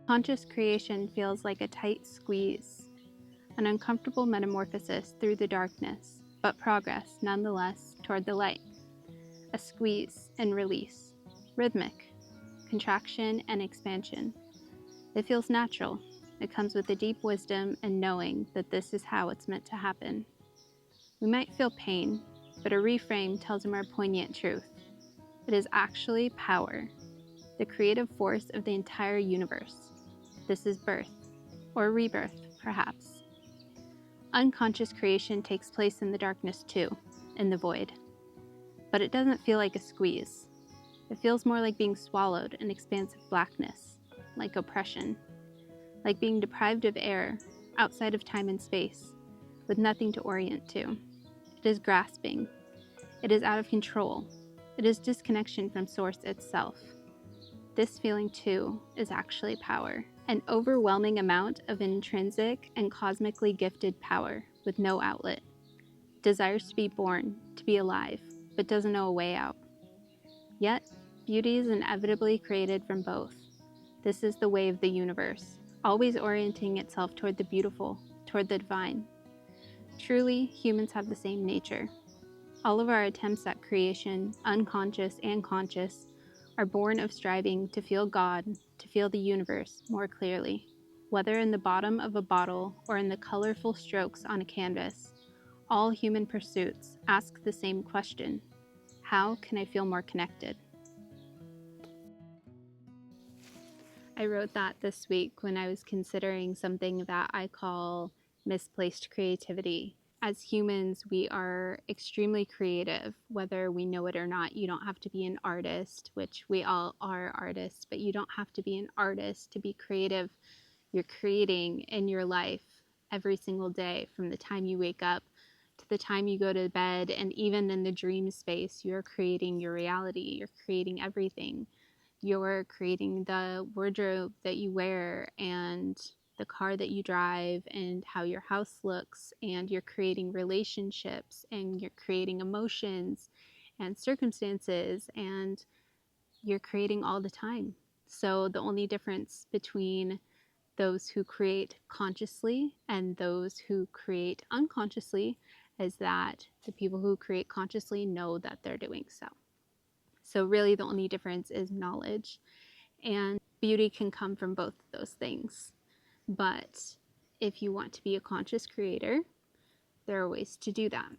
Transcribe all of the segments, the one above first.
Conscious creation feels like a tight squeeze, an uncomfortable metamorphosis through the darkness, but progress nonetheless toward the light. A squeeze and release, rhythmic, contraction and expansion. It feels natural. It comes with a deep wisdom and knowing that this is how it's meant to happen. We might feel pain, but a reframe tells a more poignant truth. It is actually power, the creative force of the entire universe. This is birth, or rebirth, perhaps. Unconscious creation takes place in the darkness too, in the void. But it doesn't feel like a squeeze. It feels more like being swallowed in expansive blackness, like oppression, like being deprived of air, outside of time and space, with nothing to orient to. It is grasping. It is out of control. It is disconnection from source itself. This feeling too is actually power, an overwhelming amount of intrinsic and cosmically gifted power with no outlet. Desires to be born, to be alive, but doesn't know a way out. Yet, beauty is inevitably created from both. This is the way of the universe, always orienting itself toward the beautiful, toward the divine. Truly, humans have the same nature. All of our attempts at creation, unconscious and conscious, are born of striving to feel God, to feel the universe more clearly. Whether in the bottom of a bottle or in the colorful strokes on a canvas, all human pursuits ask the same question: how can I feel more connected? I wrote that this week when I was considering something that I call misplaced creativity. As humans, we are extremely creative, whether we know it or not. You don't have to be an artist, which we all are artists, but you don't have to be an artist to be creative. You're creating in your life every single day, from the time you wake up to the time you go to bed, and even in the dream space, you're creating your reality. You're creating everything. You're creating the wardrobe that you wear and the car that you drive and how your house looks, and you're creating relationships and you're creating emotions and circumstances, and you're creating all the time. So the only difference between those who create consciously and those who create unconsciously is that the people who create consciously know that they're doing so. So really the only difference is knowledge. And beauty can come from both of those things. But if you want to be a conscious creator, there are ways to do that.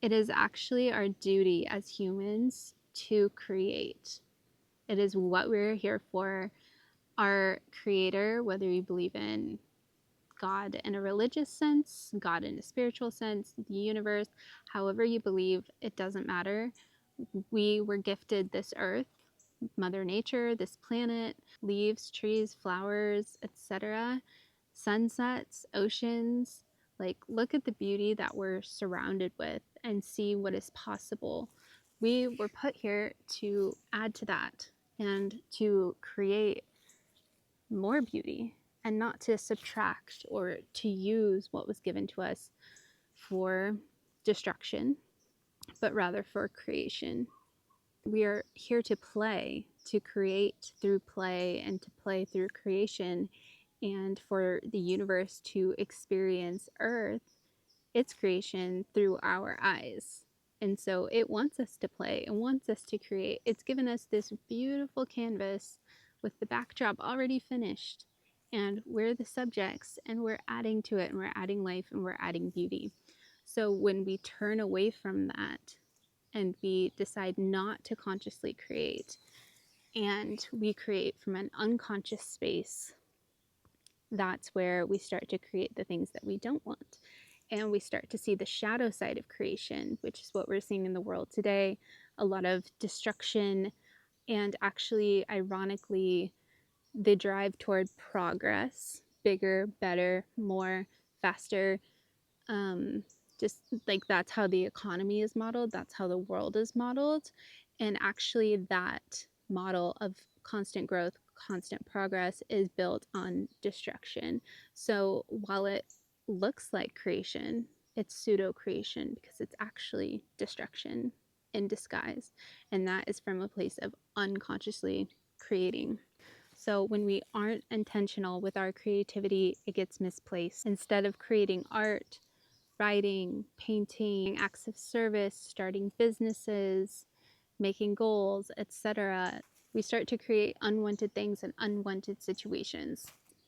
It is actually our duty as humans to create. It is what we're here for. Our creator, whether you believe in God in a religious sense, God in a spiritual sense, the universe, however you believe, it doesn't matter. We were gifted this earth, Mother Nature, this planet, leaves, trees, flowers, etc., sunsets, oceans. Like, look at the beauty that we're surrounded with and see what is possible. We were put here to add to that and to create more beauty, and not to subtract or to use what was given to us for destruction, but rather for creation. We are here to play, to create through play and to play through creation, and for the universe to experience Earth, its creation, through our eyes. And so it wants us to play, it wants us to create. It's given us this beautiful canvas with the backdrop already finished, and we're the subjects, and we're adding to it, and we're adding life, and we're adding beauty. So when we turn away from that and we decide not to consciously create, and we create from an unconscious space, that's where we start to create the things that we don't want. And we start to see the shadow side of creation, which is what we're seeing in the world today. A lot of destruction, and actually, ironically, the drive toward progress, bigger, better, more, faster. Just like that's how the economy is modeled, that's how the world is modeled. And actually, that model of constant growth, constant progress is built on destruction. So while it looks like creation, it's pseudo creation because it's actually destruction in disguise. And that is from a place of unconsciously creating. So when we aren't intentional with our creativity, it gets misplaced. Instead of creating art, writing, painting, acts of service, starting businesses, making goals, etc., we start to create unwanted things and unwanted situations.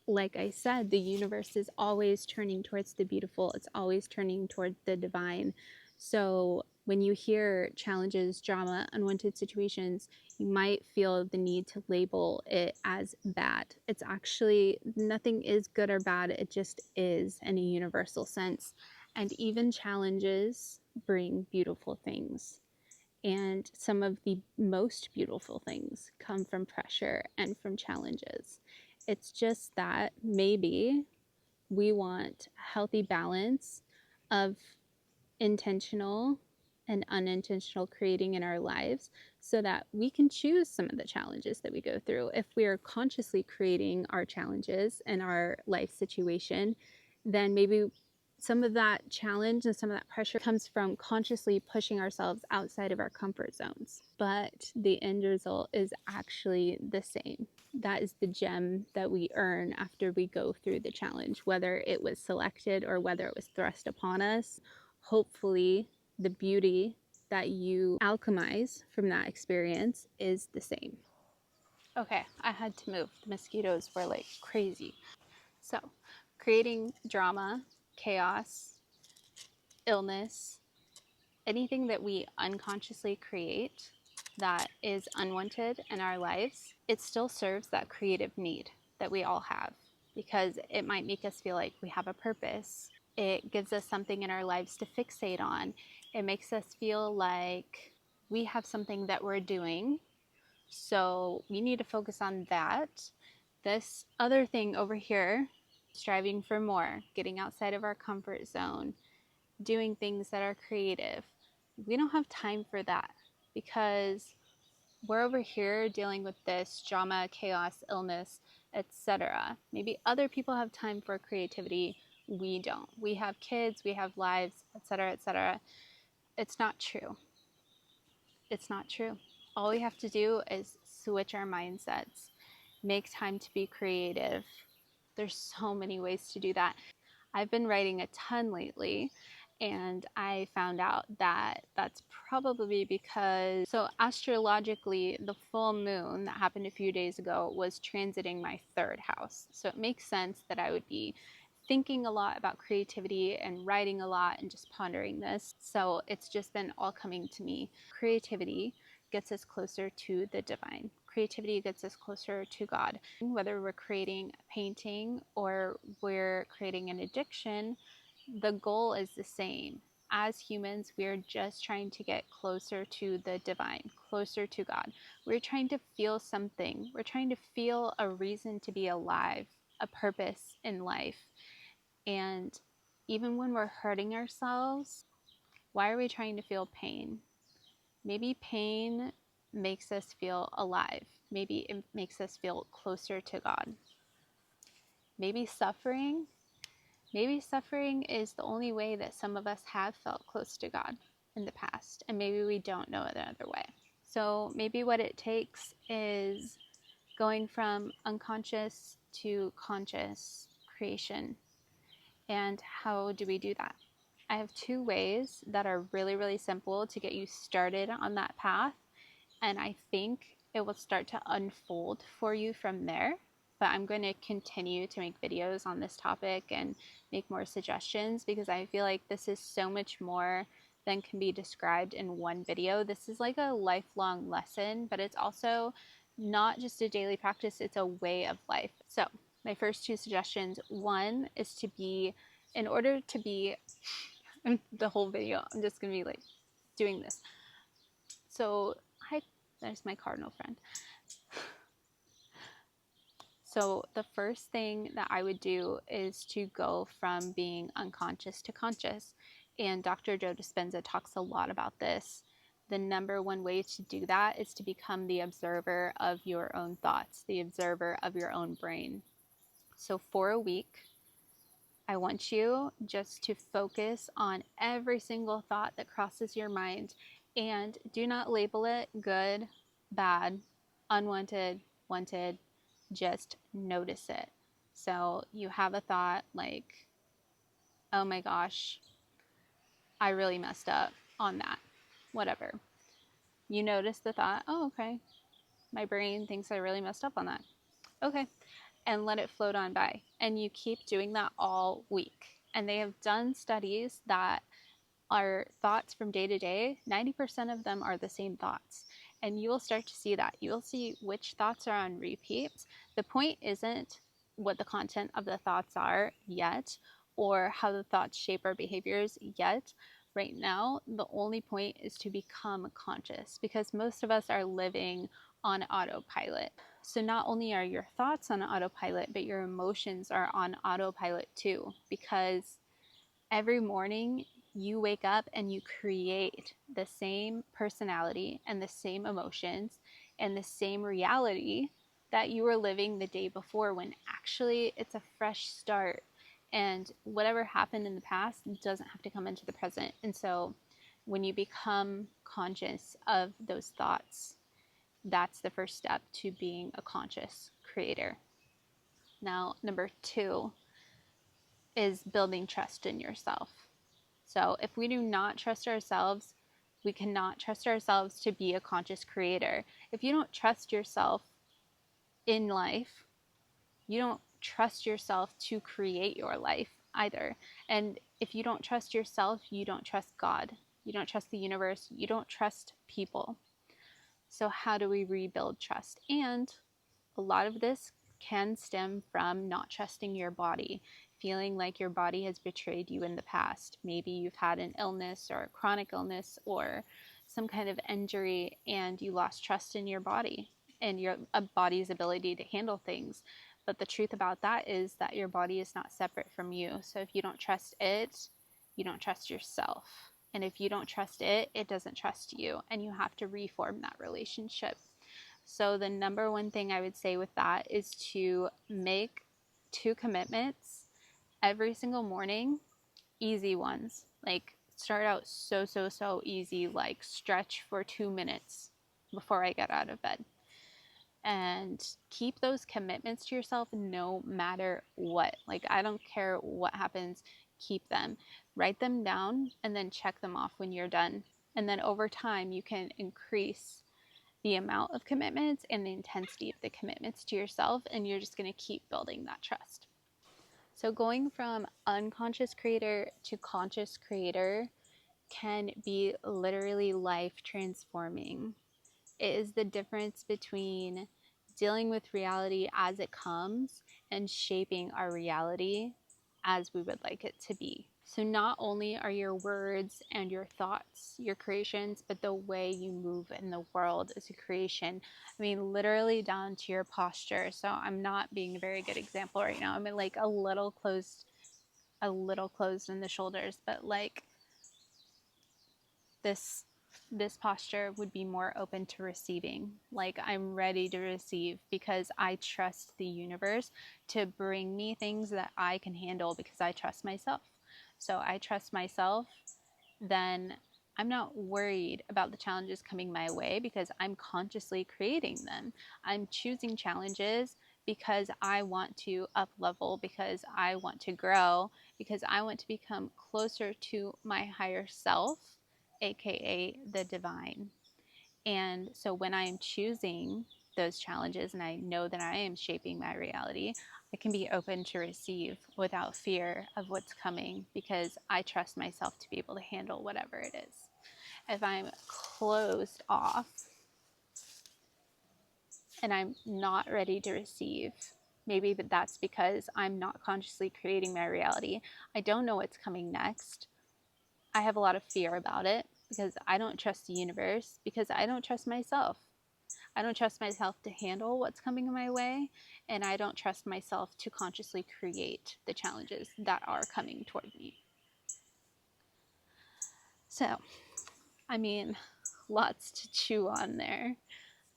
Like I said, the universe is always turning towards the beautiful, it's always turning toward the divine. So when you hear challenges, drama, unwanted situations, you might feel the need to label it as bad. It's actually, nothing is good or bad, it just is in a universal sense. And even challenges bring beautiful things. And some of the most beautiful things come from pressure and from challenges. It's just that maybe we want a healthy balance of intentional and unintentional creating in our lives so that we can choose some of the challenges that we go through. If we are consciously creating our challenges and our life situation, then maybe some of that challenge and some of that pressure comes from consciously pushing ourselves outside of our comfort zones. But the end result is actually the same. That is the gem that we earn after we go through the challenge, whether it was selected or whether it was thrust upon us. Hopefully, the beauty that you alchemize from that experience is the same. Okay, I had to move. The mosquitoes were like crazy. So, creating drama, chaos, illness, anything that we unconsciously create that is unwanted in our lives, it still serves that creative need that we all have because it might make us feel like we have a purpose. It gives us something in our lives to fixate on. It makes us feel like we have something that we're doing, so we need to focus on that. This other thing over here, striving for more, getting outside of our comfort zone, doing things that are creative, we don't have time for that because we're over here dealing with this drama, chaos, illness, etc. Maybe other people have time for creativity. We don't. We have kids, we have lives, etc., etc. It's not true. It's not true. All we have to do is switch our mindsets, make time to be creative. There's so many ways to do that. I've been writing a ton lately, and I found out that that's probably because, so astrologically, the full moon that happened a few days ago was transiting my third house. So it makes sense that I would be thinking a lot about creativity and writing a lot and just pondering this. So it's just been all coming to me. Creativity gets us closer to the divine. Creativity gets us closer to God. Whether we're creating a painting or we're creating an addiction, the goal is the same. As humans, we are just trying to get closer to the divine, closer to God. We're trying to feel something. We're trying to feel a reason to be alive, a purpose in life. And even when we're hurting ourselves, why are we trying to feel pain? Maybe pain makes us feel alive. Maybe it makes us feel closer to God. Maybe suffering is the only way that some of us have felt close to God in the past, and maybe we don't know another way. So maybe what it takes is going from unconscious to conscious creation. And how do we do that? I have 2 ways that are really, really simple to get you started on that path. And I think it will start to unfold for you from there. But I'm going to continue to make videos on this topic and make more suggestions because I feel like this is so much more than can be described in one video. This is like a lifelong lesson, but it's also not just a daily practice, it's a way of life. So my first 2 suggestions, one is to be, in order to be, the whole video, I'm just going to be like doing this. So, hi, there's my cardinal friend. So the first thing that I would do is to go from being unconscious to conscious. And Dr. Joe Dispenza talks a lot about this. The number one way to do that is to become the observer of your own thoughts, the observer of your own brain. So for a week, I want you just to focus on every single thought that crosses your mind and do not label it good, bad, unwanted, wanted. just notice it. So you have a thought like, oh my gosh, I really messed up on that, whatever. You notice the thought, oh, okay, my brain thinks I really messed up on that. Okay. And let it float on by. And you keep doing that all week. And they have done studies that our thoughts from day to day, 90% of them are the same thoughts. And you will start to see that. You will see which thoughts are on repeat. The point isn't what the content of the thoughts are yet, or how the thoughts shape our behaviors yet. Right now, the only point is to become conscious, because most of us are living on autopilot. So not only are your thoughts on autopilot, but your emotions are on autopilot too, because every morning you wake up and you create the same personality and the same emotions and the same reality that you were living the day before, when actually it's a fresh start. And whatever happened in the past doesn't have to come into the present. And so when you become conscious of those thoughts, that's the first step to being a conscious creator. Now, number 2 is building trust in yourself. So if we do not trust ourselves, we cannot trust ourselves to be a conscious creator. If you don't trust yourself in life, you don't trust yourself to create your life either. And if you don't trust yourself, you don't trust God. You don't trust the universe. You don't trust people. So how do we rebuild trust? And a lot of this can stem from not trusting your body, feeling like your body has betrayed you in the past. Maybe you've had an illness or a chronic illness or some kind of injury, and you lost trust in your body and your body's ability to handle things. But the truth about that is that your body is not separate from you. So if you don't trust it, you don't trust yourself. And if you don't trust it, it doesn't trust you. And you have to reform that relationship. So the number one thing I would say with that is to make 2 commitments every single morning, easy ones. Like start out so easy, like stretch for 2 minutes before I get out of bed. And keep those commitments to yourself no matter what. Like I don't care what happens, keep them. Write them down and then check them off when you're done. And then over time you can increase the amount of commitments and the intensity of the commitments to yourself, and you're just going to keep building that trust. So going from unconscious creator to conscious creator can be literally life transforming. It is the difference between dealing with reality as it comes and shaping our reality as we would like it to be. So not only are your words and your thoughts your creations, but the way you move in the world is a creation. I mean, literally down to your posture. So I'm not being a very good example right now. I'm like a little closed in the shoulders, but like this posture would be more open to receiving. Like I'm ready to receive because I trust the universe to bring me things that I can handle because I trust myself. So I trust myself, then I'm not worried about the challenges coming my way because I'm consciously creating them. I'm choosing challenges because I want to up level, because I want to grow, because I want to become closer to my higher self, aka the divine. And so when I am choosing those challenges and I know that I am shaping my reality, I can be open to receive without fear of what's coming because I trust myself to be able to handle whatever it is. If I'm closed off and I'm not ready to receive, maybe that's because I'm not consciously creating my reality. I don't know what's coming next. I have a lot of fear about it because I don't trust the universe, because I don't trust myself. I don't trust myself to handle what's coming my way, and I don't trust myself to consciously create the challenges that are coming toward me. So, I mean, lots to chew on there.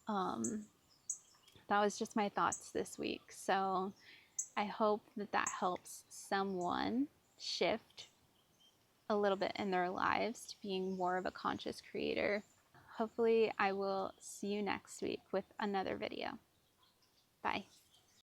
That was just my thoughts this week. So, I hope that helps someone shift a little bit in their lives to being more of a conscious creator. Hopefully, I will see you next week with another video. Bye.